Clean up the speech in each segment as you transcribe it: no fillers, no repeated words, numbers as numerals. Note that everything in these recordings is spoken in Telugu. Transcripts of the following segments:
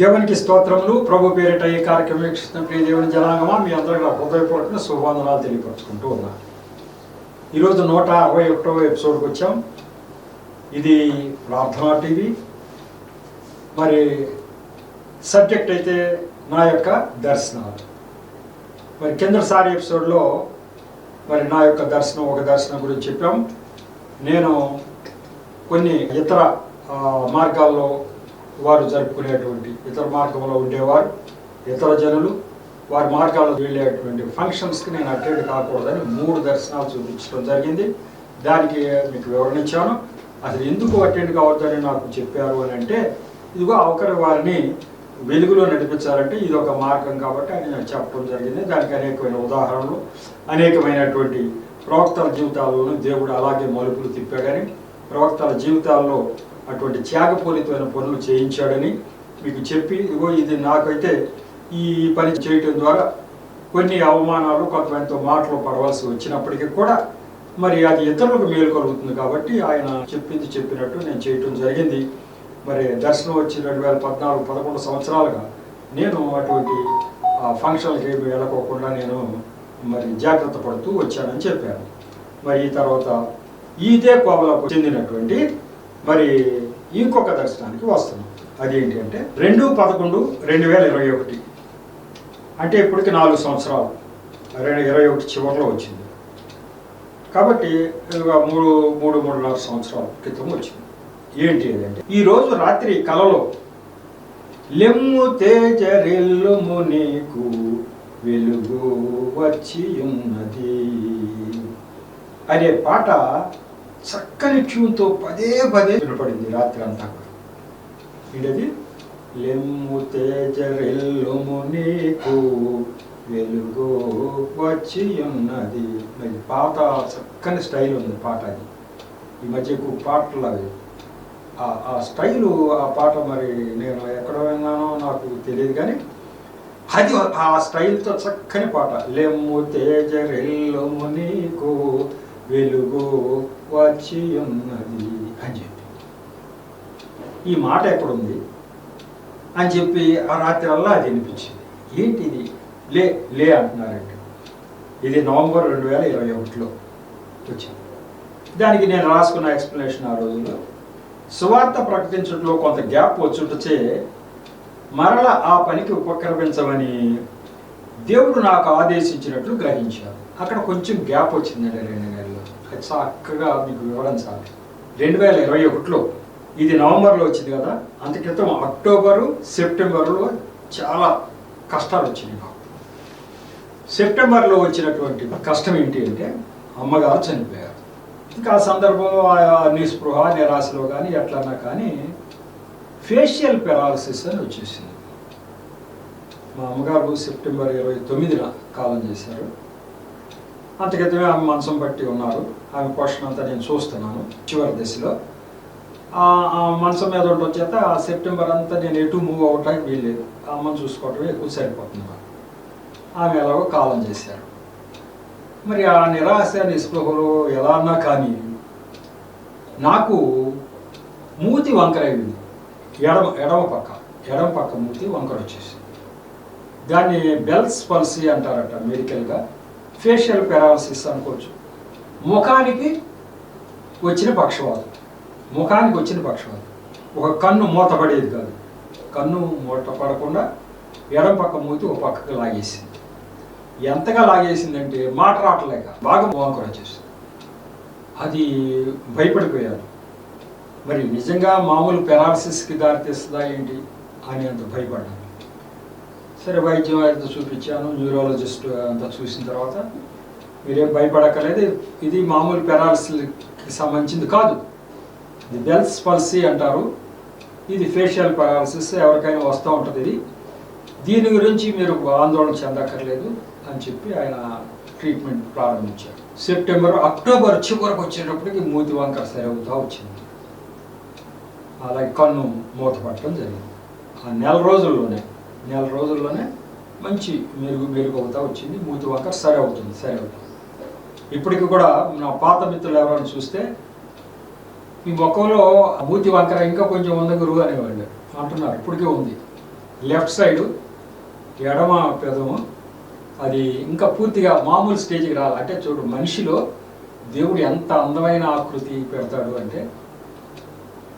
దేవునికి స్తోత్రములు. ప్రభు పేరిట ఈ కార్యక్రమం వీక్షిస్తున్న ప్రియ దేవుని జనాంగమా, మీ అందరికీ హృదయపూర్వక శుభవందనాలు తెలియపరుచుకుంటూ ఉన్నాను. ఈరోజు 161వ ఎపిసోడ్కి వచ్చాం. ఇది ప్రార్థనా టీవీ. మరి సబ్జెక్ట్ అయితే నా యొక్క దర్శనాలు. మరి కిందసారి ఎపిసోడ్లో మరి నా యొక్క దర్శనం, ఒక దర్శనం గురించి చెప్పాం. నేను కొన్ని ఇతర మార్గాల్లో వారు జరుపుకునేటువంటి ఇతర మార్గంలో ఉండేవారు, ఇతర జనులు వారి మార్గాల్లో వెళ్ళేటువంటి ఫంక్షన్స్కి నేను అటెండ్ కాకూడదని 3 దర్శనాలు చూపించడం జరిగింది. దానికి మీకు వివరించాను. అసలు ఎందుకు అటెండ్ కావద్దని నాకు చెప్పారు అని అంటే, ఇదిగో అవకరి వారిని వెలుగులో నడిపించాలంటే ఇది ఒక మార్గం కాబట్టి అని నాకు చెప్పడం జరిగింది. దానికి అనేకమైన ఉదాహరణలు, అనేకమైనటువంటి ప్రవక్తల జీవితాల్లోనూ దేవుడు అలాగే మలుపులు తిప్పాడని, ప్రవక్తల జీవితాల్లో అటువంటి త్యాగపూరితమైన పనులు చేయించాడని మీకు చెప్పి, ఇగో ఇది నాకైతే ఈ పని చేయటం ద్వారా కొన్ని అవమానాలు, కొంతమందితో మాటలు పడవలసి వచ్చినప్పటికీ కూడా మరి అది ఇతరులకు మేలు కలుగుతుంది కాబట్టి ఆయన చెప్పింది చెప్పినట్టు నేను చేయటం జరిగింది. మరి దర్శనం వచ్చి 2014-11 సంవత్సరాలుగా నేను అటువంటి ఫంక్షన్లకి వెళ్ళకోకుండా నేను మరి జాగ్రత్త పడుతూ వచ్చానని చెప్పాను. మరి ఈ తర్వాత ఇదే కోవలకు చెందినటువంటి మరి ఇంకొక దర్శనానికి వస్తున్నాం. అదేంటి అంటే 2/11/2021, అంటే ఇప్పటికి 4 సంవత్సరాలు, 2021 చివరిలో వచ్చింది కాబట్టి 3.5 సంవత్సరాల క్రితం వచ్చింది. ఏంటి అదంటే, ఈరోజు రాత్రి కలలో లెమ్ము తేజరెల్లుము నీకు వెలుగు వచ్చి ఉన్నది అనే పాట చక్కని ట్యూన్తో పదే వినపడింది రాత్రి అంతా. ఇది లెమ్ము తేజరెల్లుము నీకు వెలుగు వచ్చి ఉన్నది. మరి పాట చక్కని స్టైల్ ఉంది పాట. అది ఈ మధ్య ఎక్కువ పాటలు అవి ఆ స్టైలు, ఆ పాట మరి నేను ఎక్కడ విన్నానో నాకు తెలియదు కానీ అది ఆ స్టైల్తో చక్కని పాట. లెమ్ము తేజరెల్లుము నీకు వెలుగు వచ్చి ఉన్నది అని చెప్పి, ఈ మాట ఎక్కడుంది అని చెప్పి ఆ రాత్రి అది వినిపించింది. ఏంటిది లే లే అంటున్నారంటే, ఇది నవంబర్ 2021లో వచ్చింది. దానికి నేను రాసుకున్న ఎక్స్ప్లెనేషన్ ఆ రోజుల్లో, సువార్త ప్రకటించడంలో కొంత గ్యాప్ వచ్చుటచే మరల ఆ పనికి ఉపక్రమించమని దేవుడు నాకు ఆదేశించినట్లు గ్రహించాను. అక్కడ కొంచెం గ్యాప్ వచ్చిందండి 2 నెలలు. అది చక్కగా మీకు వివరించాలి. 2021లో ఇది నవంబర్లో వచ్చింది కదా, అంత క్రితం అక్టోబరు, సెప్టెంబర్లో చాలా కష్టాలు వచ్చినాయి నాకు. సెప్టెంబర్లో వచ్చినటువంటి కష్టం ఏంటి అంటే, అమ్మగారు చనిపోయారు. ఇంకా ఆ సందర్భంలో నిస్పృహ, నిరాశలో కానీ ఎట్లన్నా కానీ ఫేషియల్ పెరాలసిస్ అని వచ్చేసింది. మా అమ్మగారు సెప్టెంబర్ 29న కాలం చేశారు. అంతక్రితమే ఆమె మంచం పట్టి ఉన్నారు. ఆమె పోషణ అంతా నేను చూస్తున్నాను. చివరి దశలో ఆ మంచం మీద ఉండటం చేత ఆ సెప్టెంబర్ అంతా నేను ఎటు మూవ్ అవ్వటానికి వీల్లేదు. అమ్మని చూసుకోవటమే ఎక్కువ సరిపోతుంది. ఆమె ఎలాగో కాలం చేశారు. మరి ఆ నిరాశ, నిస్పృహలో ఎలా అన్నా కానీ నాకు మూతి వంకర అయింది. ఎడమ పక్క మూతి వంకర వచ్చేసింది. దాన్ని బెల్స్ పల్సీ అంటారట మెడికల్గా. ఫేషియల్ పెరాలసిస్ అనుకోవచ్చు. ముఖానికి వచ్చిన పక్షవాతం. ఒక కన్ను మూతపడేది కాదు. కన్ను మూత పడకుండా ఎడమ పక్క మూతి ఒక పక్కకు లాగేసింది. ఎంతగా లాగేసిందంటే మాట రావట్లేక బాగా వంకర వచ్చేసింది. అది భయపడిపోయాను. మరి నిజంగా మామూలు పెరాలసిస్కి దారితీస్తుందా ఏంటి అని అంత భయపడ్డాను. సరే వైద్యం అయితే చూపించాను, న్యూరాలజిస్ట్ అంతా చూసిన తర్వాత మీరేం భయపడక్కర్లేదు, ఇది మామూలు పెరాలసిస్కి సంబంధించింది కాదు, ఇది బెల్స్ పల్సీ అంటారు, ఇది ఫేషియల్ పెరాలసిస్, ఎవరికైనా వస్తూ ఉంటుంది, దీని గురించి మీరు ఆందోళన చెందక్కర్లేదు అని చెప్పి ఆయన ట్రీట్మెంట్ ప్రారంభించారు. అక్టోబర్ చివరకు వచ్చేటప్పటికి మూతి వంకర సరి అవుతూ వచ్చింది. అలాగే కన్ను మూతపట్టడం జరిగింది. ఆ నెల రోజుల్లోనే మంచి మెరుగు అవుతా వచ్చింది. మూతి వంకర సరి అవుతుంది. ఇప్పటికి కూడా నా పాత మిత్రులు ఎవరైనా చూస్తే మీ ముఖంలో మూతి వంకర ఇంకా కొంచెం ఉంది గురువు అనేవాళ్ళు అంటున్నారు. ఇప్పటికే ఉంది. లెఫ్ట్ సైడు ఎడమ పెదము అది ఇంకా పూర్తిగా మామూలు స్టేజ్కి రాలి. అంటే చూడు, మనిషిలో దేవుడు ఎంత అందమైన ఆకృతి పెడతాడు అంటే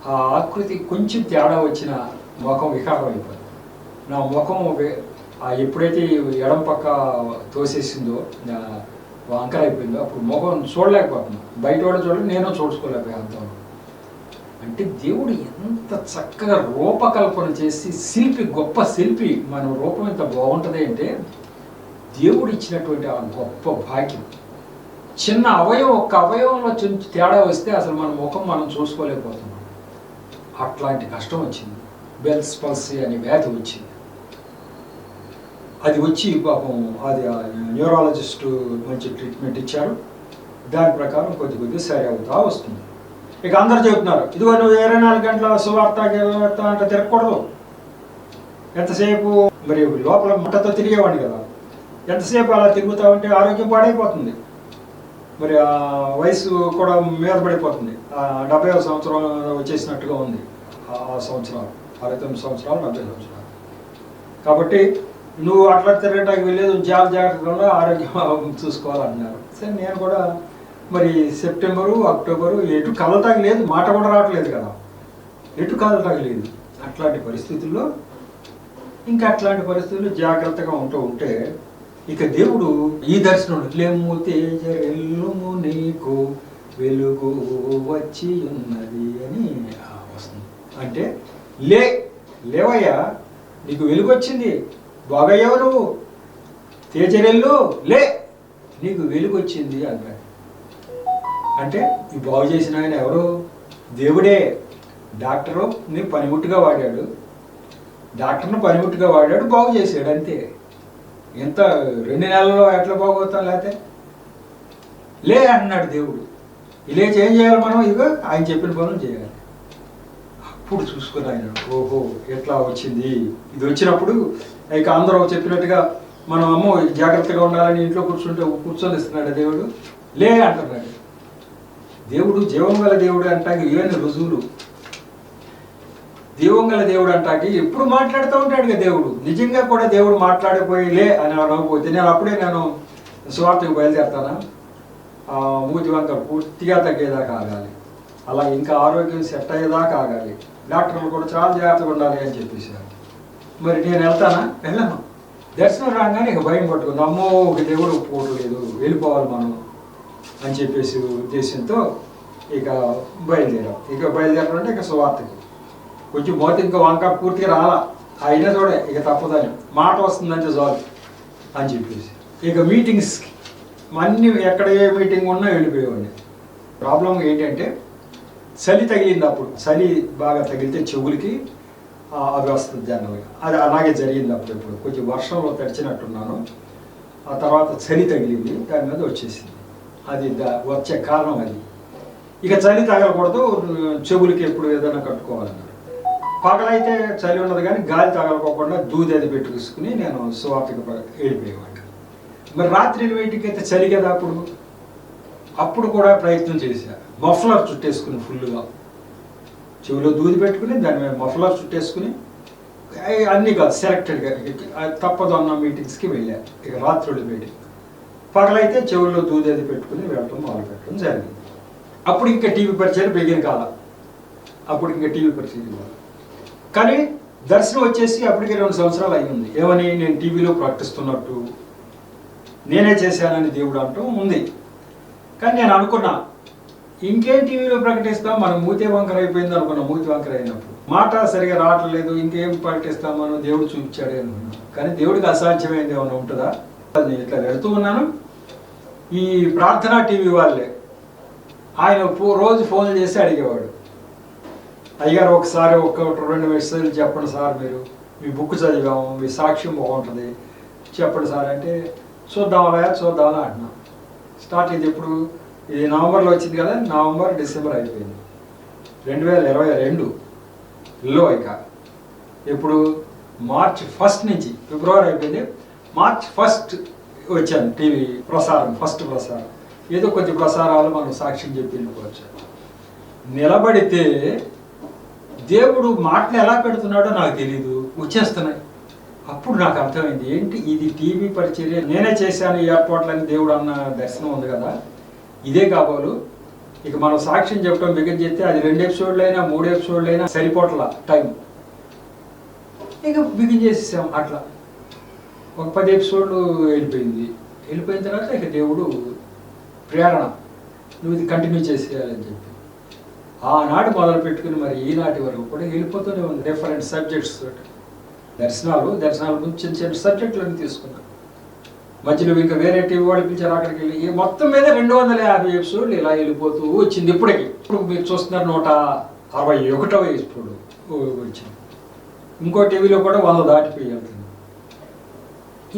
ఆ ఆకృతి కొంచెం తేడా వచ్చిన ముఖం వికారం అయిపోతుంది. నా ముఖం ఎప్పుడైతే ఎడం పక్క తోసేసిందో వంకర అయిపోయిందో అప్పుడు ముఖం చూడలేకపోతున్నాను. బయట కూడా చూడలేదు, నేను చూసుకోలేకపోయాను అంత. అంటే దేవుడు ఎంత చక్కగా రూపకల్పన చేసి శిల్పి, గొప్ప శిల్పి. మన రూపం ఎంత బాగుంటుంది అంటే దేవుడు ఇచ్చినటువంటి ఆ గొప్ప భాగ్యం. చిన్న అవయవం, ఒక్క అవయవంలో తేడా వస్తే అసలు మన ముఖం మనం చూసుకోలేకపోతున్నాం. అట్లాంటి కష్టం వచ్చింది. బెల్స్ పల్సీ అనే వ్యాధి వచ్చింది. అది వచ్చి పాపం అది న్యూరాలజిస్టు మంచి ట్రీట్మెంట్ ఇచ్చారు. దాని ప్రకారం కొద్దిగా సరి అవుతా వస్తుంది. ఇక అందరూ చెబుతున్నారు, ఇదిగో నువ్వు 24 గంటల సువార్త అంటే తిరగకూడదు. ఎంతసేపు మరి లోపల ముట్టతో తిరిగేవాడిని కదా, ఎంతసేపు అలా తిరుగుతా ఉంటే ఆరోగ్యం పాడైపోతుంది. మరి ఆ వయసు కూడా మీద పడిపోతుంది. 70వ సంవత్సరం వచ్చేసినట్టుగా ఉంది. ఆ సంవత్సరాలు 69 సంవత్సరాలు 70 సంవత్సరాలు. కాబట్టి నువ్వు అట్లా తిరగటానికి వెళ్ళేది జాగ్రత్తగా ఆరోగ్యం చూసుకోవాలన్నారు. సరే, నేను కూడా మరి సెప్టెంబరు, అక్టోబరు ఎటు కదలటానికి లేదు, మాట కూడా రావట్లేదు కదా, ఎటు కదలటానికి లేదు. అట్లాంటి పరిస్థితుల్లో అట్లాంటి పరిస్థితుల్లో జాగ్రత్తగా ఉంటే ఇక దేవుడు ఈ దర్శనం లెమ్ము తేజరెల్లుము నీకు వెలుగు వచ్చి ఉన్నది అని వస్తుంది. అంటే లేవయ్యా, నీకు వెలుగు వచ్చింది, బాగయ్యావు నువ్వు, తేజరెల్లు లే, నీకు వెలుగు వచ్చింది అన్నాడు. అంటే ఈ బాగు చేసిన ఆయన ఎవరు? దేవుడే. డాక్టరు ని పనిముట్టుగా వాడాడు, డాక్టర్ను పనిముట్టుగా వాడాడు, బాగు చేశాడు అంతే. ఎంత 2 నెలల్లో ఎట్లా బాగోతాం? లేకపోతే లే అన్నాడు దేవుడు. ఇలా ఏం చేయాలి మనం? ఇదిగో ఆయన చెప్పిన పనులు చేయాలి. అప్పుడు చూసుకుని ఆయన, ఓహో ఎట్లా వచ్చింది. ఇది వచ్చినప్పుడు ఇక అందరూ చెప్పినట్టుగా మనం అమ్మో జాగ్రత్తగా ఉండాలని ఇంట్లో కూర్చొని ఇస్తున్నాడు దేవుడు. లే అంటున్నాడు. దేవుడు జీవం గల దేవుడు అంటాకి ఏమైనా రుజువులు? జీవం గల దేవుడు అంటాకి ఎప్పుడు మాట్లాడుతూ ఉంటాడు కదా దేవుడు. నిజంగా కూడా దేవుడు మాట్లాడిపోయి లే అని అనకపోతే నేను సువార్తకు బయలుదేరతానా? మూతి వంక పూర్తిగా తగ్గేదాకా ఆగాలి, అలా ఇంకా ఆరోగ్యం సెట్ అయ్యేదాకా ఆగాలి. డాక్టర్లు కూడా చాలా జాగ్రత్తగా ఉండాలి అని చెప్పేసారు. మరి నేను వెళ్తానా? వెళ్ళను. దర్శనం రాగానే ఇక భయం పట్టుకుంది, అమ్మో దేవుడు ఒప్పుకోవట్లేదు, వెళ్ళిపోవాలి మనం అని చెప్పేసి ఉద్దేశంతో ఇక బయలుదేరడం అంటే ఇక సువార్తకి కొంచెం మోతి ఇంకా వంక పూర్తిగా రాలా, అయినా చూడే ఇక తప్పదని, మాట వస్తుందంటే చాలు అని చెప్పేసి ఇక మీటింగ్స్కి అన్నీ ఎక్కడ ఏ మీటింగ్ ఉన్నా వెళ్ళిపోయేవాడిని. ప్రాబ్లం ఏంటంటే చలి తగిలింది. అప్పుడు చలి బాగా తగిలితే చెవులకి అవి వస్తుంది జనరల్గా. అది అలాగే జరిగింది. అప్పుడు కొంచెం వర్షంలో తడిచినట్టున్నాను. ఆ తర్వాత చలి తగిలింది, దాని మీద వచ్చేసింది. అది వచ్చే కారణం అది. ఇక చలి తగలకూడదు, చెవులకి ఎప్పుడు ఏదైనా కట్టుకోవాలన్నారు. పగలైతే చలి ఉన్నది కానీ గాలి తగలకోకుండా దూది అది పెట్టుకుని నేను సువార్తకి వెళ్ళిపోయేవాడిని. మరి రాత్రి వేటికి అయితే చలి కదా, అప్పుడు కూడా ప్రయత్నం చేశాను. మఫ్లర్ చుట్టేసుకుని ఫుల్గా చెవిలో దూది పెట్టుకుని దాని మీద మఫ్లర్ చుట్టేసుకుని అన్నీ కాదు సెలెక్టెడ్గా తప్పదు అన్న మీటింగ్స్కి వెళ్ళాను. ఇక రాత్రులు మీటింగ్, పగలైతే చెవుల్లో దూది అది పెట్టుకుని వెళ్ళటం మొదలు పెట్టడం జరిగింది. అప్పుడు ఇంకా టీవీ పరిచయం బిగిన కాలం, అప్పుడు ఇంకా టీవీ పరిచయం కాదు. కానీ దర్శనం వచ్చేసి అప్పటికే 2 సంవత్సరాలు అయ్యింది. ఏమని? నేను టీవీలో ప్రకటిస్తున్నట్టు నేనే చేశానని దేవుడు అంటూ ఉంది. కానీ నేను అనుకున్నా, ఇంకేం టీవీలో ప్రకటిస్తాం, మనం మూతే వంకర అయిపోయింది అనుకున్నా. మూతి వంకర అయినప్పుడు మాట సరిగా రావట్లేదు, ఇంకేం ప్రకటిస్తామని దేవుడు చూపించాడే అనుకున్నా. కానీ దేవుడికి అసాధ్యమైంది ఏమైనా ఉంటుందా? నేను ఇట్లా వెళుతూ ఉన్నాను. ఈ ప్రార్థనా టీవీ వాళ్ళే ఆయన రోజు ఫోన్ చేసి అడిగేవాడు, అయ్యారు ఒకసారి 1-2 మెసేజ్లు చెప్పండి సార్, మీరు మీ బుక్ చదివాము, మీ సాక్ష్యం బాగుంటుంది చెప్పండి సార్ అంటే, చూద్దామలా అంటున్నాం. స్టార్ట్ ఇది ఎప్పుడు? ఇది నవంబర్లో వచ్చింది కదా, నవంబర్ డిసెంబర్ అయిపోయింది. 2022లో ఇక ఇప్పుడు మార్చ్ 1 నుంచి ఫిబ్రవరి అయిపోయింది. మార్చ్ 1 వచ్చాను టీవీ ప్రసారం, ఫస్ట్ ప్రసారం. ఏదో కొద్ది ప్రసారాలు మనం సాక్ష్యం చెప్పి వెళ్ళిపోవచ్చు. నిలబడితే దేవుడు మాటలు ఎలా పెడుతున్నాడో నాకు తెలీదు, వచ్చేస్తున్నాయి. అప్పుడు నాకు అర్థమైంది, ఏంటి ఇది టీవీ పరిచర్య, నేనే చేశాను ఈ ఏర్పాట్లని దేవుడు అన్న దర్శనం ఉంది కదా, ఇదే కాబోలు. ఇక మనం సాక్ష్యం చెప్పడం బిగిన్ చేస్తే అది 2 ఎపిసోడ్లు అయినా 3 ఎపిసోడ్లు అయినా సరిపోట్ల టైం. ఇక బిగిన్ చేసేసాం. అట్లా ఒక 10 ఎపిసోడ్లు వెళ్ళిపోయిన తర్వాత ఇక దేవుడు ప్రేరణ, నువ్వు ఇది కంటిన్యూ చేసేయాలని చెప్పి ఆనాడు మొదలు పెట్టుకుని మరి ఈనాటి వరకు కూడా వెళ్ళిపోతూనే ఉంది. డిఫరెంట్ సబ్జెక్ట్స్, దర్శనాలు గురించి చిన్న చిన్న సబ్జెక్టులన్నీ తీసుకున్నాను. మధ్యలో ఇంకా వేరే టీవీ వాళ్ళు పిలిచారు, అక్కడికి వెళ్ళి మొత్తం మీద 250 ఎపిసోడ్లు ఇలా వెళ్ళిపోతూ వచ్చింది. ఇప్పటికి ఇప్పుడు మీరు చూస్తున్నారు 161వ ఎపిసోడ్ వచ్చింది. ఇంకో టీవీలో కూడా 100 దాటిపోయి వెళ్తుంది.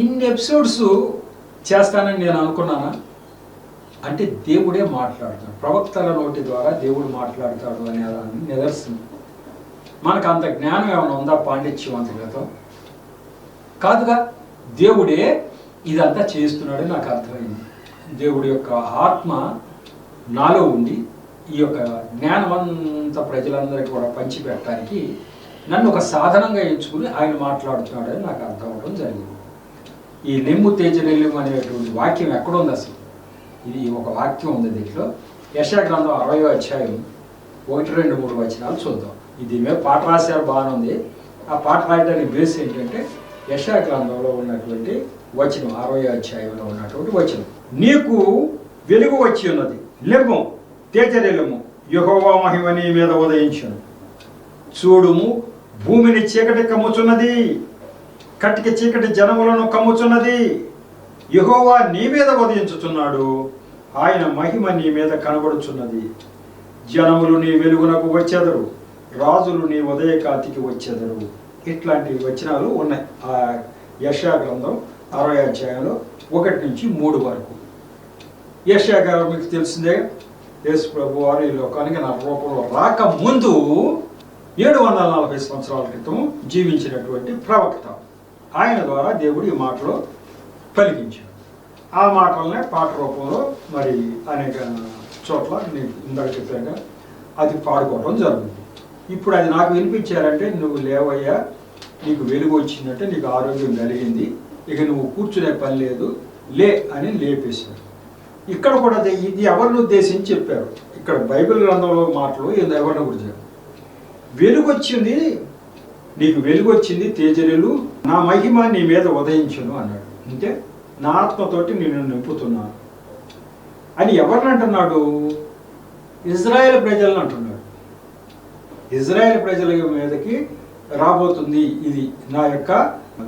ఇన్ని ఎపిసోడ్స్ చేస్తానని నేను అనుకున్నానా అంటే దేవుడే మాట్లాడతాడు, ప్రవక్తల నోటి ద్వారా దేవుడు మాట్లాడతాడు అనే దాన్ని నిదర్శనం. మనకు అంత జ్ఞానం ఏమైనా ఉందా పాండిత్యవంతులతో? కాదుగా, దేవుడే ఇదంతా చేస్తున్నాడని నాకు అర్థమైంది. దేవుడి యొక్క ఆత్మ నాలో ఉండి ఈ యొక్క జ్ఞానమంతా ప్రజలందరికీ కూడా పంచిపెట్టడానికి నన్ను ఒక సాధనంగా ఎంచుకుని ఆయన మాట్లాడుతున్నాడని నాకు అర్థం అవడం జరిగింది. ఈ లెమ్ము తేజరెల్లు అనేటువంటి వాక్యం ఎక్కడుంది అసలు? ఇది ఒక వాక్యం ఉంది దీంట్లో. యెషయా గ్రంథం 60వ అధ్యాయం 1, 2, 3 వచనాలు చూద్దాం. ఇది మేము పాట రాశారు, బాగానే ఉంది. ఆ పాట రాయడానికి బేస్ ఏంటంటే యెషయా గ్రంథంలో ఉన్నటువంటి వచనం, 60వ అధ్యాయంలో ఉన్నటువంటి వచనం. నీకు వెలుగు వచ్చి ఉన్నది, లెమ్ము తేజరెల్లుము, యెహోవా మహిమ నీ మీద ఉదయించును. చూడుము, భూమిని చీకటి కమ్ముచున్నది, కటిక చీకటి జనములను కమ్ముచున్నది. యెహోవా నీ మీద ఉదయించుచున్నాడు, ఆయన మహిమ నీ మీద కనబడుచున్నది. జనములు నీ వెలుగునకు వచ్చెదరు, రాజులు నీ ఉదయకాంతికి వచ్చెదరు. ఇట్లాంటి వచనాలు ఉన్నాయి ఆ యెషయా గ్రంథం 60వ అధ్యాయంలో 1 నుంచి 3 వరకు. యెషయా గారు మీకు తెలిసిందే, యేసు ప్రభు వారు ఈ లోకానికి నా రూపంలో రాక ముందు 740 సంవత్సరాల క్రితం జీవించినటువంటి ప్రవక్త. ఆయన ద్వారా దేవుడు ఈ మాటలో పలికించాడు. ఆ మాటలనే పాట రూపంలో మరి అనేక చోట్ల నేను ఇందాక చెప్పాక అది పాడుకోవడం జరుగుతుంది. ఇప్పుడు అది నాకు వినిపించారంటే, నువ్వు లేవయ్యా, నీకు వెలుగు వచ్చిందంటే, నీకు ఆరోగ్యం కలిగింది, ఇక నువ్వు కూర్చునే పని లేదు, లే అని లేపేశారు. ఇక్కడ కూడా ఇది ఎవరిని ఉద్దేశించి చెప్పారు. ఇక్కడ బైబిల్ గ్రంథంలో మాటలు ఎవరిని గురించి, వెలుగు వచ్చింది, నీకు వెలుగు వచ్చింది తేజరెలు, నా మహిమ నీ మీద ఉదయించును అన్నాడు. అంటే నా ఆత్మతోటి నేను నింపుతున్నాను అని ఎవరిని అంటున్నాడు? ఇజ్రాయేల్ ప్రజలను అంటున్నాడు. ఇజ్రాయేల్ ప్రజల మీదకి రాబోతుంది, ఇది నా యొక్క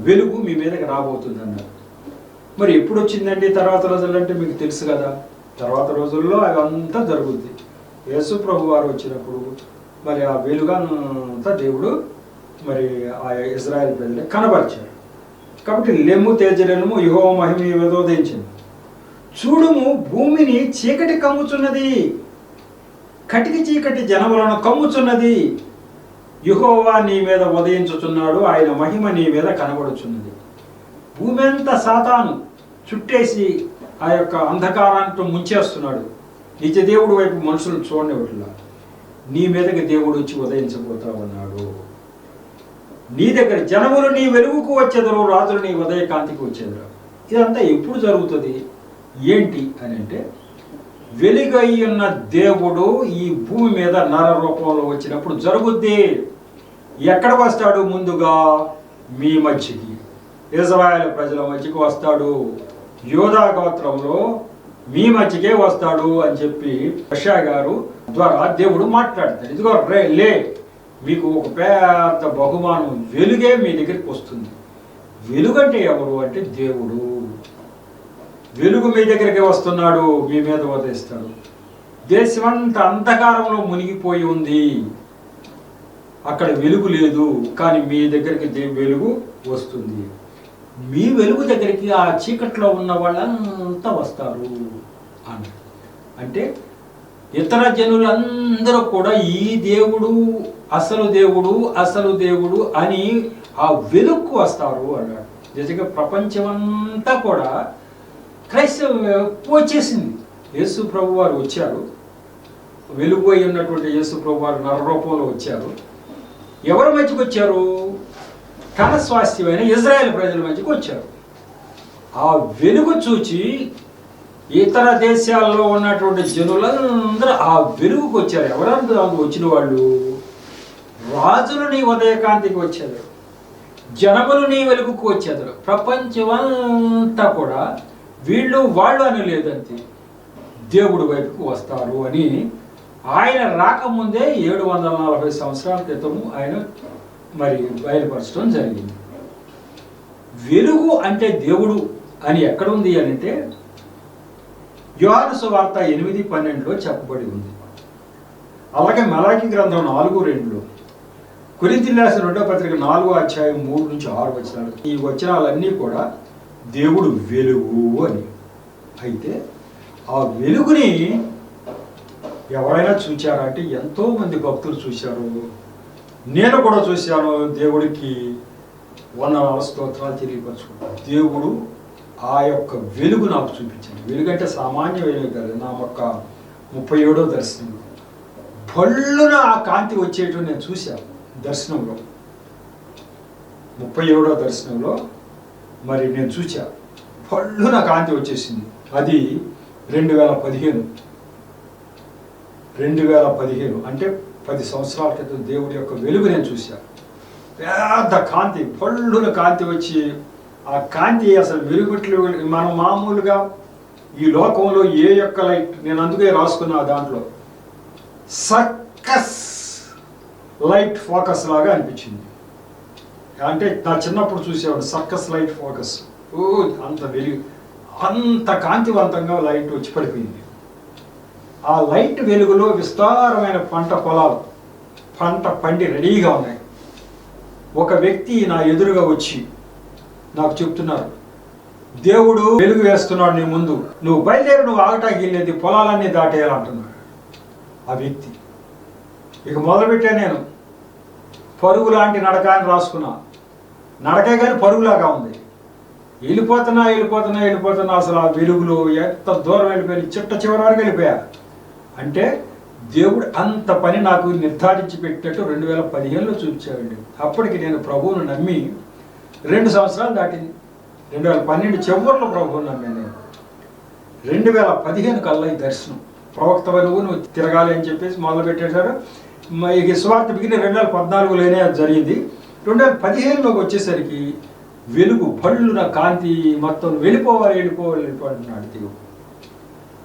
వెలుగు మీ మీదకి రాబోతుంది అన్నాడు. మరి ఎప్పుడు వచ్చిందండి తర్వాత రోజులు అంటే మీకు తెలుసు కదా. తర్వాత రోజుల్లో అదంతా జరుగుద్ది. యేసు ప్రభు వారు వచ్చినప్పుడు మరి ఆ వెలుగంతా దేవుడు మరి ఆ ఇజ్రాయేల్ ప్రజలకు కనబరిచాడు. కాబట్టి లెమ్ము తేజరెల్లుము, యెహోవా మహిమ నీ మీద ఉదయించింది. చూడుము, భూమిని చీకటి కమ్ముచున్నది, కటిక చీకటి జనములను కమ్ముచున్నది. యెహోవా నీ మీద ఉదయించుచున్నాడు, ఆయన మహిమ నీ మీద కనబడుచున్నది. భూమి అంతా సాతాను చుట్టేసి ఆ యొక్క అంధకారాంతో ముంచేస్తున్నాడు. నిజదేవుడు వైపు మనుషులను చూడనివ్వట్లా. నీ మీదకి దేవుడు వచ్చి ఉదయించబోతా ఉన్నాడు. నీ దగ్గర జనములు నీ వెలుగుకు వచ్చేదరు, రాజులు నీ ఉదయకాంతికి వచ్చేదరు. ఇదంతా ఎప్పుడు జరుగుతుంది ఏంటి అని అంటే, వెలుగై ఉన్న దేవుడు ఈ భూమి మీద నర రూపంలో వచ్చినప్పుడు జరుగుద్ది. ఎక్కడ వస్తాడు? ముందుగా మీ మధ్యకి, ఇజ్రాయేల్ ప్రజల మధ్యకి వస్తాడు. యోధా గోత్రంలో మీ మధ్యకే వస్తాడు అని చెప్పి యెషయా గారు ద్వారా దేవుడు మాట్లాడతాడు. ఇదిగో లే, మీకు ఒక పెద్ద బహుమానం, వెలుగే మీ దగ్గరికి వస్తుంది. వెలుగంటే ఎవరు అంటే దేవుడు. వెలుగు మీ దగ్గరికి వస్తున్నాడు, మీ మీద ఉదయిస్తాడు. దేశమంతా అంధకారంలో మునిగిపోయి ఉంది, అక్కడ వెలుగు లేదు, కానీ మీ దగ్గరికి వెలుగు వస్తుంది. మీ వెలుగు దగ్గరికి ఆ చీకట్లో ఉన్న వాళ్ళంతా వస్తారు అని అంటే, ఇతర జనులందరూ కూడా ఈ దేవుడు అసలు దేవుడు అని ఆ వెలుగుకు వస్తారు అన్నాడు. నిజంగా ప్రపంచమంతా కూడా క్రైస్తవ వచ్చేసింది. యేసు ప్రభు వారు వచ్చారు, వెలుగు అయి ఉన్నటువంటి యేసు ప్రభు వారు నరరూపంలో వచ్చారు. ఎవరి మధ్యకి వచ్చారు? తన స్వాస్థ్యమైన ఇజ్రాయెల్ ప్రజల మధ్యకు వచ్చారు. ఆ వెలుగు చూచి ఇతర దేశాల్లో ఉన్నటువంటి జనులందరూ ఆ వెలుగుకు వచ్చారు. ఎవరంతా వచ్చిన వాళ్ళు? రాజులు నీ ఉదయకాంతికి వచ్చారు, జనములు నీ వెలుగుకు వచ్చారు. ప్రపంచమంతా కూడా వీళ్ళు వాళ్ళు అని లేదంతే, దేవుడి వైపుకు వస్తారు అని ఆయన రాకముందే 740 సంవత్సరాల క్రితము ఆయన మరి బయలుపరచడం జరిగింది. వెలుగు అంటే దేవుడు అని ఎక్కడుంది అని అంటే యోహాను సువార్త 8:12 చెప్పబడి ఉంది. అలాగే మలాకి గ్రంథం 4:2, కొరింథీయులకు రాసిన 2వ పత్రిక 4వ అధ్యాయం 3-6 వచనాలు. ఈ వచనాలన్నీ కూడా దేవుడు వెలుగు అని. అయితే ఆ వెలుగుని ఎవరైనా చూచారా అంటే ఎంతో మంది భక్తులు చూశారు. నేను కూడా చూశాను. దేవుడికి వందనాలు స్తోత్రాలు తెలియపరచుకుంటాను. దేవుడు ఆ యొక్క వెలుగు నాకు చూపించాడు. వెలుగు అంటే సామాన్య వెలుగు కాదు. నా యొక్క 37వ దర్శనం పళ్ళున ఆ కాంతి వచ్చేటట్టు నేను చూశాను. దర్శనంలో 37వ దర్శనంలో మరి నేను చూసా, పళ్ళున కాంతి వచ్చేసింది. అది 2015 అంటే 10 సంవత్సరాల క్రితం దేవుడి యొక్క వెలుగు నేను చూశాను. పెద్ద కాంతి, పళ్ళున కాంతి వచ్చి ఆ కాంతి అసలు వెలుగుట్లు మనం మామూలుగా ఈ లోకంలో ఏ యొక్క లైట్, నేను అందుకే రాసుకున్నా దాంట్లో సర్కస్ లైట్ ఫోకస్ లాగా అనిపించింది. అంటే నా చిన్నప్పుడు చూసేవాడు సర్కస్ లైట్ ఫోకస్. అంత వెలుగు, అంత కాంతివంతంగా లైట్ వచ్చి పడిపోయింది. ఆ లైట్ వెలుగులో విస్తారమైన పంట పొలాలు, పంట పండి రెడీగా ఉన్నాయి. ఒక వ్యక్తి నా ఎదురుగా వచ్చి నాకు చెప్తున్నారు, దేవుడు వెలుగు వేస్తున్నాడు నీ ముందు, నువ్వు బయలుదేరి, నువ్వు ఆగటానికి వెళ్ళేది, పొలాలన్నీ దాటేయాలంటున్నాడు ఆ వ్యక్తి. ఇక మొదలుపెట్టా నేను పరుగు లాంటి నడక అని రాసుకున్నా. నడకే కానీ పరుగులాగా ఉంది. వెళ్ళిపోతున్నా అసలు ఆ వెలుగులో ఎంత దూరం వెళ్ళిపోయి చిట్ట చివరి వరకు వెళ్ళిపోయా. అంటే దేవుడు అంత పని నాకు నిర్ధారించి పెట్టినట్టు 2015లో చూపించాడండి. అప్పటికి నేను ప్రభువును నమ్మి 2 సంవత్సరాలు దాటింది. 2012 చివరిలో ప్రభువును నమ్మాను నేను. 2015 కల్లా ఈ దర్శనం, ప్రవక్త నువ్వు తిరగాలి అని చెప్పేసి మొదలు పెట్టేశారు. ఈ స్వార్థ బిగిన 2014లోనే అది జరిగింది. 2015లోకి వచ్చేసరికి వెలుగు పళ్ళున కాంతి మొత్తం వెళ్ళిపోవాలి అంటున్నాడు దేవుడు.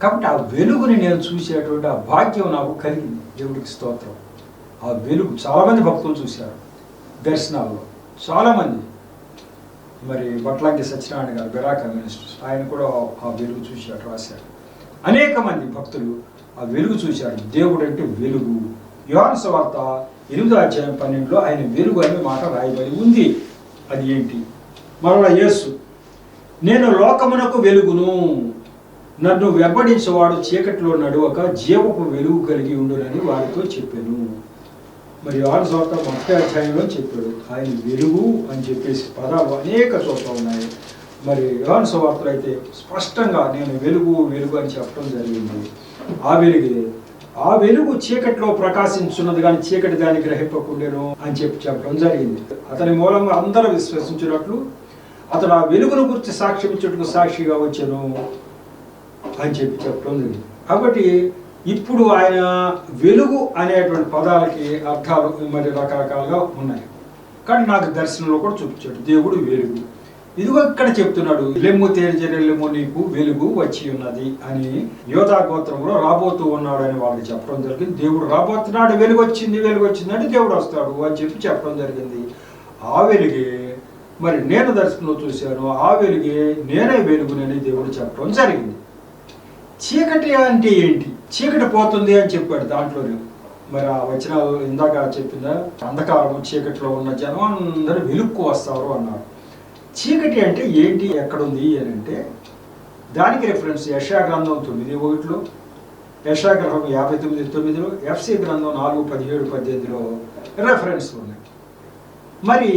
కాబట్టి ఆ వెలుగుని నేను చూసేటువంటి ఆ భాగ్యం నాకు కలిగింది. దేవుడికి స్తోత్రం. ఆ వెలుగు చాలామంది భక్తులు చూశారు దర్శనాల్లో, చాలామంది. మరి బట్లంకి సత్యనారాయణ గారు బెరా కమ్యూనిస్ట్, ఆయన కూడా ఆ వెలుగు చూశాడు, రాశారు. అనేక మంది భక్తులు ఆ వెలుగు చూశారు. దేవుడు అంటే వెలుగు. యోహాను సువార్త 8వ అధ్యాయం 12లో ఆయన వెలుగు అనే మాట రాయబడి ఉంది. అది ఏంటి? మరలా యేసు, నేను లోకమునకు వెలుగును, నన్ను వెంబడించేవాడు చీకటిలో నడువక జీవపు వెలుగు కలిగి ఉండునని వారితో చెప్పాను. మరి యోహాను సువార్త 1వ అధ్యాయంలో చెప్పాడు ఆయన వెలుగు అని చెప్పేసి పదాలు అనేక చోట్ల ఉన్నాయి. మరి యోహాను సువార్తలో అయితే స్పష్టంగా నేను వెలుగు అని చెప్పడం జరిగింది. ఆ వెలుగు చీకటిలో ప్రకాశించున్నది కానీ చీకటి దాన్ని గ్రహింపకుండేను అని చెప్పడం జరిగింది. అతని మూలంగా అందరూ విశ్వసించినట్లు అతడు ఆ వెలుగును గురించి సాక్ష్యం ఇచ్చేట్టుకు సాక్షిగా వచ్చాను అని చెప్పడం జరిగింది. కాబట్టి ఇప్పుడు ఆయన వెలుగు అనేటువంటి పదాలకి అర్థాలు మరి రకరకాలుగా ఉన్నాయి. కానీ నాకు దర్శనంలో కూడా చూపించాడు దేవుడు వెలుగు. ఇదిగో ఇక్కడ చెప్తున్నాడు, లెమ్ము తేజరెల్లెమ్ము నీకు వెలుగు వచ్చి ఉన్నది అని యోధా గోత్రంలో రాబోతూ ఉన్నాడు అని వాళ్ళకి చెప్పడం జరిగింది. దేవుడు రాబోతున్నాడు, వెలుగు వచ్చింది అంటే దేవుడు వస్తాడు అని చెప్పడం జరిగింది. ఆ వెలుగే మరి నేను దర్శనంలో చూశాను. ఆ వెలుగే నేనే వెలుగునని దేవుడు చెప్పడం జరిగింది. చీకటి అంటే ఏంటి? చీకటి పోతుంది అని చెప్పాడు దాంట్లోనే. మరి ఆ వచనాలు ఇందాక చెప్పిందా, అంధకారము చీకటిలో ఉన్న జనం అందరూ వెలుక్కు వస్తారు అన్నారు. చీకటి అంటే ఏంటి, ఎక్కడుంది అని అంటే దానికి రిఫరెన్స్ యెషయా గ్రంథం 9:1, యెషయా గ్రంథం 59:9, ఎఫ్సి గ్రంథం 4:17-18లో రెఫరెన్స్ ఉన్నాయి. మరి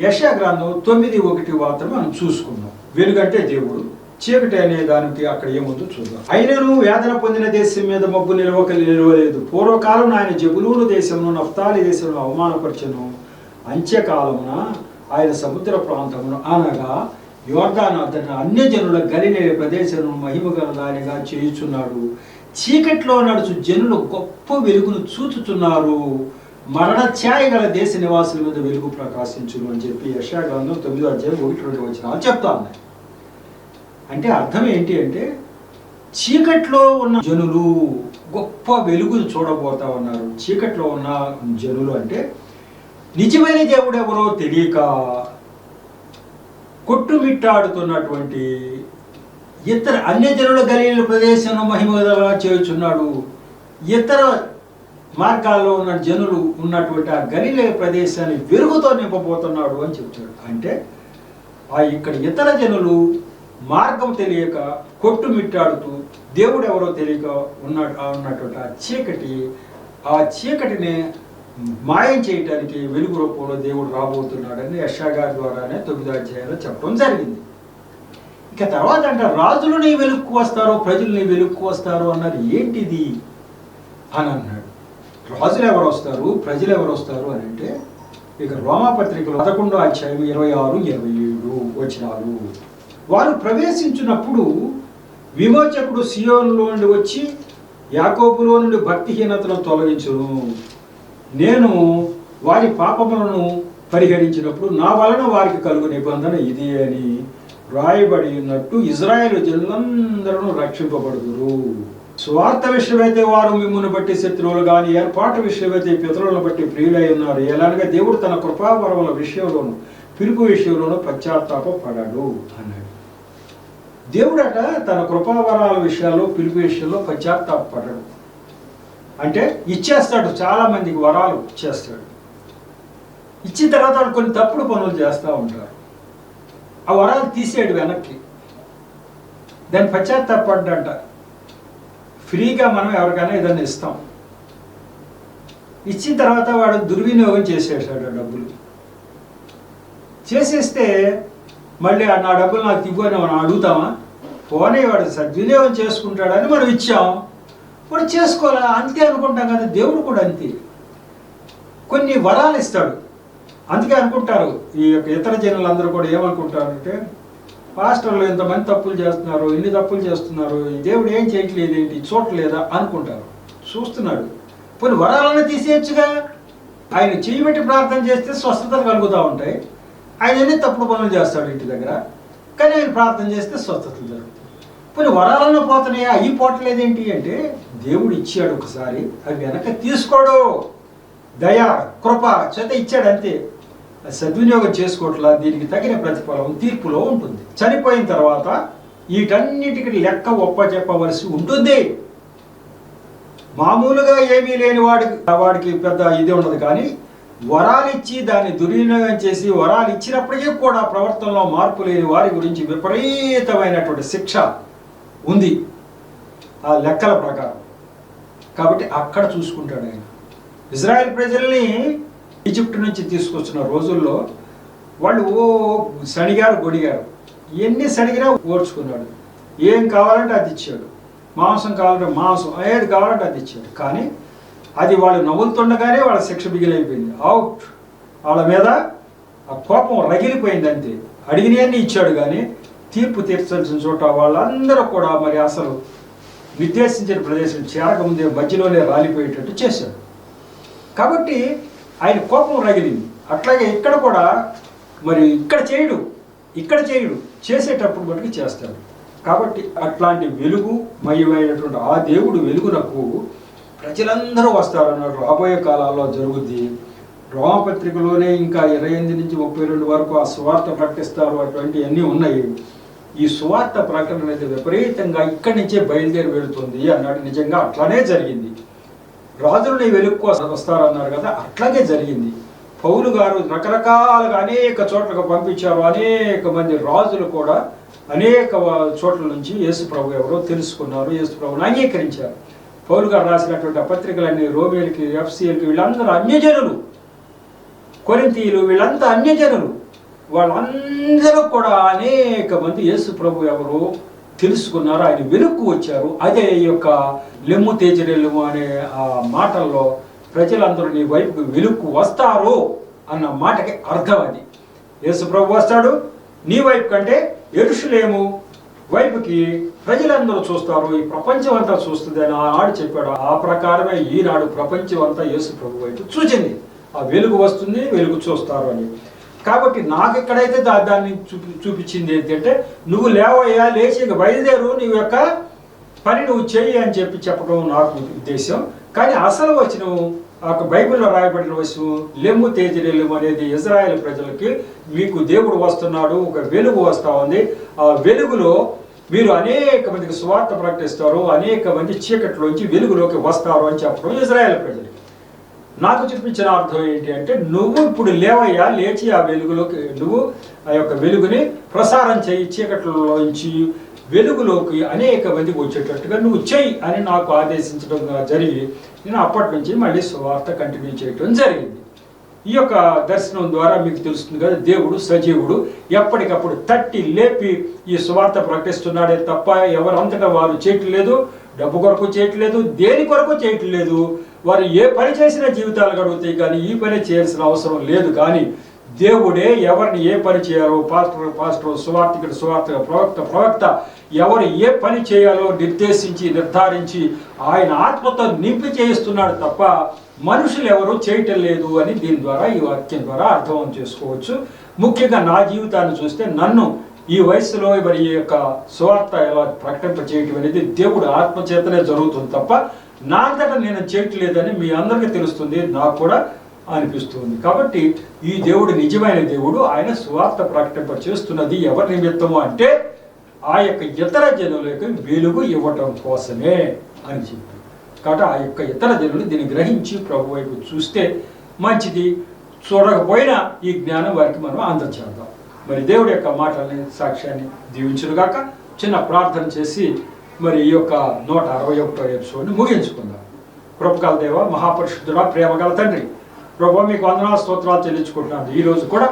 యెషయా గ్రంథం 9:1 మాత్రం మనం చూసుకున్నాం. వెలుగంటే దేవుడు, చీకటి అనే దానికి అక్కడ ఏముందో చూద్దాం. అయినను వేదన పొందిన దేశం మీద మబ్బు నిలవలేదు. పూర్వకాలం ఆయన జబులూను దేశమును నఫ్తాలి దేశంలో అవమానపరచను. అంత్యకాలమున ఆయన సముద్ర ప్రాంతమును అనగా యోర్దాను అతను అన్యజనుల గలిలయ ప్రదేశమును మహిమగల దానిగా చేయుచున్నాడు. చీకట్లో నడుచు జనులు గొప్ప వెలుగును చూచుచున్నారు. మరణ ఛాయ గల దేశ నివాసుల మీద వెలుగు ప్రకాశించును అని చెప్పి యెషయా గ్రంథం 9:1-2 చెప్తా ఉన్నాయి. అంటే అర్థం ఏంటి అంటే, చీకట్లో ఉన్న జనులు గొప్ప వెలుగును చూడబోతా ఉన్నారు. చీకట్లో ఉన్న జనులు అంటే నిజమైన దేవుడు ఎవరో తెలియక కొట్టుమిట్టాడుతున్నటువంటి ఇతర అన్యజనుల గలీల ప్రదేశం మహిమగలగా చేయుచున్నాడు. ఇతర మార్గాల్లో ఉన్న జనులు ఉన్నటువంటి ఆ గలీల ప్రదేశాన్ని వెలుగుతో నింపబోతున్నాడు అని చెప్తాడు. అంటే ఇక్కడ ఇతర జనులు మార్గం తెలియక కొట్టుమిట్టాడుతూ దేవుడు ఎవరో తెలియక ఉన్నటువంటి ఆ చీకటిని మాయం చేయటానికి వెలుగు రూపంలో దేవుడు రాబోతున్నాడని యెషయా గారి ద్వారానే 9వ అధ్యాయంలో చెప్పడం జరిగింది. ఇక తర్వాత అంటే రాజులు నీ వెలుక్కు వస్తారు, ప్రజలు నీ వెలుక్కు వస్తారు అన్నది ఏంటిది అని అన్నాడు. రాజులు ఎవరు వస్తారు, ప్రజలు ఎవరు వస్తారు అని అంటే, ఇక రోమాపత్రికలో 11వ అధ్యాయం 26-27 వచనాలు. వారు ప్రవేశించినప్పుడు విమోచకుడు సియోనులో నుండి వచ్చి యాకోబులో నుండి భక్తిహీనతను తొలగించును. నేను వారి పాపములను పరిహరించినప్పుడు నా వలన వారికి కలుగు నిబంధన ఇది అని రాయబడి ఉన్నట్టు ఇజ్రాయేలు జనులందరూ రక్షింపబడుదురు. స్వార్థ విషయమైతే వారు మిమ్మును బట్టి శత్రువులు కానీ, ఏర్పాటు విషయమైతే పితరులను బట్టి ప్రియులై ఉన్నారు. ఎలాగ దేవుడు తన కృపావరముల విషయంలోను పిలుపు విషయంలోనూ పశ్చాత్తాపపడడు అన్నాడు. దేవుడట తన కృపావరాల విషయాలు పిలుపు విషయంలో పశ్చాత్తాపపడడు. అంటే ఇచ్చేస్తాడు, చాలా మందికి వరాలు ఇచ్చేస్తాడు. ఇచ్చిన తర్వాత వాళ్ళు కొన్ని తప్పుడు పనులు చేస్తూ ఉంటారు. ఆ వరాలు తీసేయడు వెనక్కి, దాన్ని పశ్చాత్తాపడ్డంట. ఫ్రీగా మనం ఎవరికైనా ఏదైనా ఇస్తాం, ఇచ్చిన తర్వాత వాడు దుర్వినియోగం చేసేసాడు ఆ డబ్బులు. చేసేస్తే మళ్ళీ నా డబ్బులు నాకు ఇవ్వని మనం అడుగుతామా? పోనీ వాడు సద్వినియోగం చేసుకుంటాడని మనం ఇచ్చాం, వాడు చేసుకోవాలా అంతే అనుకుంటాం కదా. దేవుడు కూడా అంతే, కొన్ని వరాలు ఇస్తాడు. అందుకే అనుకుంటారు ఈ యొక్క ఇతర జనులందరూ కూడా ఏమనుకుంటారంటే, పాస్టర్లు ఇంతమంది తప్పులు చేస్తున్నారు, ఇన్ని తప్పులు చేస్తున్నారు, దేవుడు ఏం చేయట్లేదు ఏంటి, చూడలేదా అనుకుంటారు. చూస్తున్నాడు, కొన్ని వరాలను తీసేయచ్చుగా. ఆయన చేయబెట్టి ప్రార్థన చేస్తే స్వస్థతలు కలుగుతూ ఉంటాయి. ఆయన ఎన్ని తప్పుడు పనులు చేస్తాడు ఇంటి దగ్గర, కానీ ఆయన ప్రార్థన చేస్తే స్వస్థతలు జరుగుతాయి. కొన్ని వరాలను పోతున్నాయా, అవి పోవట్లేదేంటి అంటే, దేవుడు ఇచ్చాడు ఒకసారి, అవి వెనక తీసుకోడు. దయ కృప చేత ఇచ్చాడు అంతే. సద్వినియోగం చేసుకోవట్లా, దీనికి తగిన ప్రతిఫలం తీర్పులో ఉంటుంది. చనిపోయిన తర్వాత వీటన్నిటికి లెక్క ఒప్పచెప్పవలసి ఉంటుంది. మామూలుగా ఏమీ లేని వాడికి పెద్ద ఇది ఉండదు, కానీ వరాలు ఇచ్చి దాన్ని దుర్వినియోగం చేసి వరాలు ఇచ్చినప్పటికీ కూడా ప్రవర్తనలో మార్పు లేని వారి గురించి విపరీతమైనటువంటి శిక్ష ఉంది ఆ లెక్కల ప్రకారం. కాబట్టి అక్కడ చూసుకుంటాడు ఆయన. ఇజ్రాయెల్ ప్రజల్ని ఈజిప్ట్ నుంచి తీసుకొచ్చిన రోజుల్లో వాళ్ళు సణిగారు గొడిగారు, ఎన్ని సణిగినా ఓర్చుకున్నాడు. ఏం కావాలంటే అది ఇచ్చాడు, మాంసం కావాలంటే మాంసం, ఏది కావాలంటే అది ఇచ్చాడు. కానీ అది వాళ్ళు నవ్వుతుండగానే వాళ్ళ శిక్ష బిగిలైపోయింది, అవుట్. వాళ్ళ మీద ఆ కోపం రగిలిపోయింది అంతే. అడిగినవన్నీ ఇచ్చాడు, కానీ తీర్పు తీర్చాల్సిన చోట వాళ్ళందరూ కూడా మరి అసలు నిర్దేశించిన ప్రదేశం చేరకముందే మధ్యలోనే రాలిపోయేటట్టు చేశాడు. కాబట్టి ఆయన కోపం రగిలింది. అట్లాగే ఇక్కడ కూడా మరి ఇక్కడ చేయడు, చేసేటప్పుడు మటుకు చేస్తాడు. కాబట్టి అట్లాంటి వెలుగు మయమైనటువంటి ఆ దేవుడు వెలుగునకు ప్రజలందరూ వస్తారన్నాడు. రాబోయే కాలాల్లో జరుగుద్ది. రోమపత్రికలోనే ఇంకా 28 నుంచి 32 వరకు ఆ సువార్త ప్రకటిస్తారు, అటువంటివన్నీ ఉన్నాయి. ఈ సువార్త ప్రకటన అనేది విపరీతంగా ఇక్కడి నుంచే బయలుదేరి వెళుతుంది అన్నాడు. నిజంగా అట్లానే జరిగింది. రాజులు వెలుక్కు వస్తారన్నారు కదా, అట్లాగే జరిగింది. పౌలు గారు రకరకాలుగా అనేక చోట్లకు పంపించారు. అనేక మంది రాజులు కూడా అనేక చోట్ల నుంచి యేసు ప్రభు ఎవరో తెలుసుకున్నారు, యేసు ప్రభుని అంగీకరించారు. పౌలు గారు రాసినటువంటి పత్రికలన్నీ రోమేలకి, ఎఫ్సీఎల్కి, వీళ్ళందరూ అన్యజనులు. కొరింథీయులు వీళ్ళంతా అన్యజనులు. వాళ్ళందరూ కూడా అనేక మంది యేసు ప్రభు ఎవరో తెలుసుకున్నారు, ఆయన వెలుక్కు వచ్చారు. అదే ఈ యొక్క లెమ్ము తేజరెల్లుము అనే ఆ మాటల్లో ప్రజలందరూ నీ వైపుకు వెలుక్కు వస్తారు అన్న మాటకి అర్థం అది. యేసు ప్రభు వస్తాడు, నీ వైపు కంటే యెరూషలేము వైపుకి ప్రజలందరూ చూస్తారు, ఈ ప్రపంచం అంతా చూస్తుంది అని ఆనాడు చెప్పాడు. ఆ ప్రకారమే ఈనాడు ప్రపంచం అంతా యేసు ప్రభు వైపు చూచింది. ఆ వెలుగు వస్తుంది, వెలుగు చూస్తారు అని. కాబట్టి నాకు ఎక్కడైతే దాన్ని చూపించింది ఏంటంటే, నువ్వు లేవయ్యా, లేచి బయలుదేరు, నీ యొక్క పని నువ్వు చెయ్యి అని చెప్పడం నాకు ఉద్దేశం. కానీ అసలు వచ్చిన బైబిల్లో రాయబడిన వస్తువు లెమ్ము తేజరెల్లు అనేది ఇజ్రాయెల్ ప్రజలకి, మీకు దేవుడు వస్తున్నాడు, ఒక వెలుగు వస్తూ ఉంది, ఆ వెలుగులో మీరు అనేక మందికి సువార్త ప్రకటిస్తారు, అనేక మంది చీకట్లోంచి వెలుగులోకి వస్తారు అని చెప్పడం ఇజ్రాయెల్ ప్రజలకి. నాకు చూపించిన అర్థం ఏంటి అంటే, నువ్వు ఇప్పుడు లేవయ్యా, లేచి ఆ వెలుగులోకి నువ్వు ఆ యొక్క వెలుగుని ప్రసారం చేయి, చీకట్లలోంచి వెలుగులోకి అనేక మందికి వచ్చేటట్టుగా నువ్వు చెయ్యి అని నాకు ఆదేశించడం జరిగి, నేను అప్పటి నుంచి మళ్ళీ సువార్త కంటిన్యూ చేయడం జరిగింది. ఈ యొక్క దర్శనం ద్వారా మీకు తెలుస్తుంది కదా, దేవుడు సజీవుడు, ఎప్పటికప్పుడు తట్టి లేపి ఈ సువార్త ప్రకటిస్తున్నాడే తప్ప ఎవరంతటా వారు చేయట్లేదు, డబ్బు కొరకు చేయట్లేదు, దేని కొరకు చేయట్లేదు. వారు ఏ పని చేసినా జీవితాలు గడుగుతాయి, కానీ ఈ పని చేయాల్సిన అవసరం లేదు. కానీ దేవుడే ఎవరిని ఏ పని చేయాలో, పాస్టర్ సువార్తికుడు ప్రవక్త ఎవరు ఏ పని చేయాలో నిర్ధారించి ఆయన ఆత్మతో నింపి చేయిస్తున్నాడు తప్ప మనుషులు ఎవరు చేయటం లేదు అని దీని ద్వారా, ఈ వాక్యం ద్వారా అర్థం చేసుకోవచ్చు. ముఖ్యంగా నా జీవితాన్ని చూస్తే, నన్ను ఈ వయసులో మరి ఈ యొక్క సువార్త ఎలా ప్రకటింప చేయటం అనేది దేవుడు ఆత్మచేతనే జరుగుతుంది తప్ప నా అంతటా నేను చేయట్లేదని మీ అందరికీ తెలుస్తుంది, నాకు కూడా అనిపిస్తుంది. కాబట్టి ఈ దేవుడు నిజమైన దేవుడు. ఆయన సువార్త ప్రకటింప చేస్తున్నది ఎవరి నిమిత్తము అంటే, ఆ యొక్క ఇతర జనులకు వెలుగు ఇవ్వటం కోసమే అని చెప్పి. కాబట్టి ఆ యొక్క ఇతర జనులు దీన్ని గ్రహించి ప్రభు వైపు చూస్తే మంచిది, చూడకపోయినా ఈ జ్ఞానం వారికి మనం అందచేద్దాం. మరి దేవుడి యొక్క మాటల్ని, సాక్ష్యాన్ని దీవించునుగాక. చిన్న ప్రార్థన చేసి మరి ఈ యొక్క 161వ ఎపిసోడ్ని ముగించుకుందాం. కృపగల దేవ, మహాపరిశుద్ధుడా, ప్రేమగల తండ్రి, ప్రభు మీకు వందనాలు స్తోత్రాలు చెల్లించుకుంటున్నాను. ఈరోజు కూడా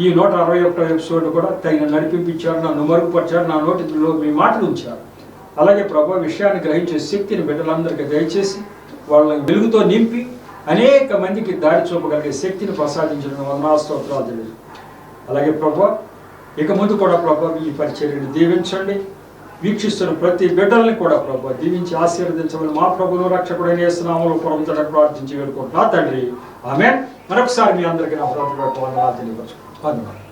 ఈ 161వ ఎపిసోడ్ కూడా తగిన నడిపించారు, నన్ను మరుగుపరిచారు, నా నోటిలో మీ మాటలు ఉంచారు. అలాగే ప్రభు విషయాన్ని గ్రహించే శక్తిని బిడ్డలందరికీ దయచేసి వాళ్ళని వెలుగుతో నింపి అనేక మందికి దారి చూపగలిగే శక్తిని ప్రసాదించిన వందనాలు స్తోత్రాలు తెలియదు. అలాగే ప్రభు ఇక ముందు కూడా ప్రభు ఈ పరిచర్యను దీవించండి. వీక్షిస్తున్న ప్రతి బిడ్డల్ని కూడా ప్రభు దీవించి ఆశీర్వదించమని మా ప్రభువును రక్షకుడైన యేసు నామములో పరమతండ్రి ప్రార్థించి వేడుకుంటున్నా తండ్రి. ఆమేన్. మరొకసారి మీ అందరికీ నా హృదయపూర్వక వందనాలు తెలియవచ్చు. వందనాలు.